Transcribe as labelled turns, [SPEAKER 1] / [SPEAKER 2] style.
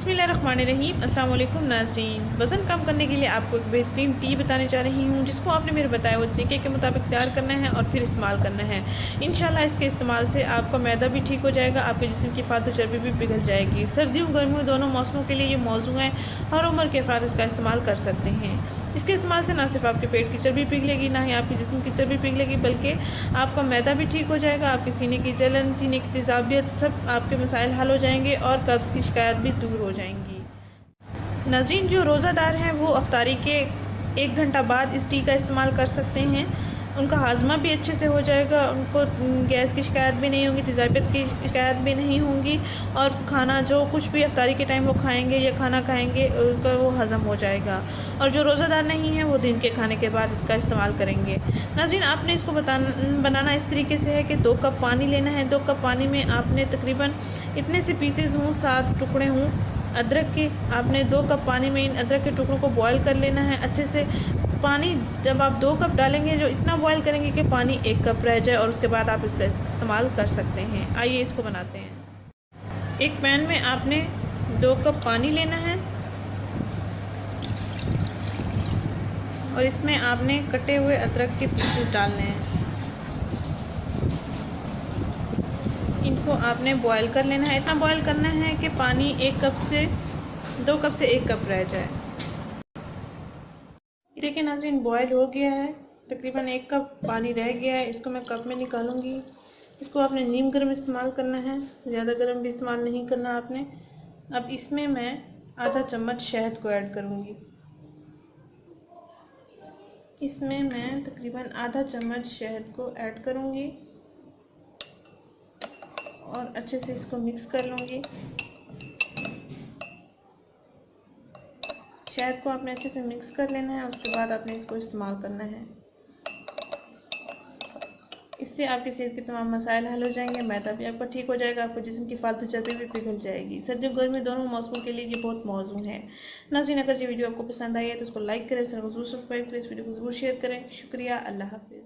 [SPEAKER 1] बिस्मिल्लाहिर्रहमानिर्रहीम। अस्सलाम वालेकुम नाज़रीन। वज़न कम करने के लिए आपको एक बेहतरीन टी बताने जा रही हूँ, जिसको आपने मेरे बताए हुए तरीके के मुताबिक तैयार करना है और फिर इस्तेमाल करना है। इंशाल्लाह इसके इस्तेमाल से आपका मैदा भी ठीक हो जाएगा, आपके जिस्म की फालतू चर्बी भी पिघल जाएगी। सर्दियों गर्मियों दोनों मौसमों के लिए ये मौजू है, हर उम्र के अफराद इसका इस्तेमाल कर सकते हैं। इसके इस्तेमाल से ना सिर्फ आपके पेट की चर्बी पिघलेगी, ना ही आपके जिस्म की चर्बी पिघलेगी, बल्कि आपका मैदा भी ठीक हो जाएगा, आपके सीने की जलन, सीने की तेज़ाबियत, सब आपके मसाइल हल हो जाएंगे और कब्ज़ की शिकायत भी दूर हो जाएंगी। नाज़रीन, जो रोज़ादार हैं वो अफ्तारी के 1 घंटा बाद इस टी का इस्तेमाल कर सकते हैं। उनका हाजमा भी अच्छे से हो जाएगा, उनको गैस की शिकायत भी नहीं होगी, तेज़ाबियत की शिकायत भी नहीं होंगी और खाना जो कुछ भी अफ्तारी के टाइम वो खाएंगे या खाना खाएंगे उनका वो हज़म हो जाएगा। और जो रोज़ादार नहीं है वो दिन के खाने के बाद इसका इस्तेमाल करेंगे। नाज़रीन, आपने इसको बनाना इस तरीके से है कि 2 कप पानी लेना है। 2 कप पानी में आपने तकरीबन इतने से पीसेस हों, 7 टुकड़े हों अदरक के, आपने 2 कप पानी में इन अदरक के टुकड़ों को बॉयल कर लेना है अच्छे से। पानी जब आप 2 कप डालेंगे, जो इतना बॉयल करेंगे कि पानी 1 कप रह जाए और उसके बाद आप इसका इस्तेमाल कर सकते हैं। आइए इसको बनाते हैं। एक पैन में आपने 2 कप पानी लेना है और इसमें आपने कटे हुए अदरक के पीसेस डालने हैं। इनको आपने बॉयल कर लेना है, इतना बॉयल करना है कि पानी 1 कप से 2 कप से 1 कप रह जाए। देखिए नाज़रीन, बॉयल हो गया है, तकरीबन 1 कप पानी रह गया है। इसको मैं कप में निकालूंगी। इसको आपने नीम गर्म इस्तेमाल करना है, ज़्यादा गर्म भी इस्तेमाल नहीं करना आपने। अब इसमें मैं आधा चम्मच शहद को ऐड करूंगी। इसमें मैं तकरीबन आधा चम्मच शहद को ऐड करूंगी और अच्छे से इसको मिक्स कर लूँगी। शहद को आपने अच्छे से मिक्स कर लेना है, उसके बाद आपने इसको इस्तेमाल करना है। इससे आपके सेहत के तमाम मसाइल हल हो जाएंगे, मैदा भी आपका ठीक हो जाएगा, आपको जिस्म की फालतू चर्बी भी पिघल जाएगी। सर्दियों गर्मी दोनों मौसमों के लिए ये बहुत मौजूद है। नाज़रीन, अगर ये वीडियो आपको पसंद आई है तो उसको लाइक करें, चैनल को जरूर सब्सक्राइब करें, इस वीडियो को जरूर शेयर करें। शुक्रिया, अल्लाह हाफिज़।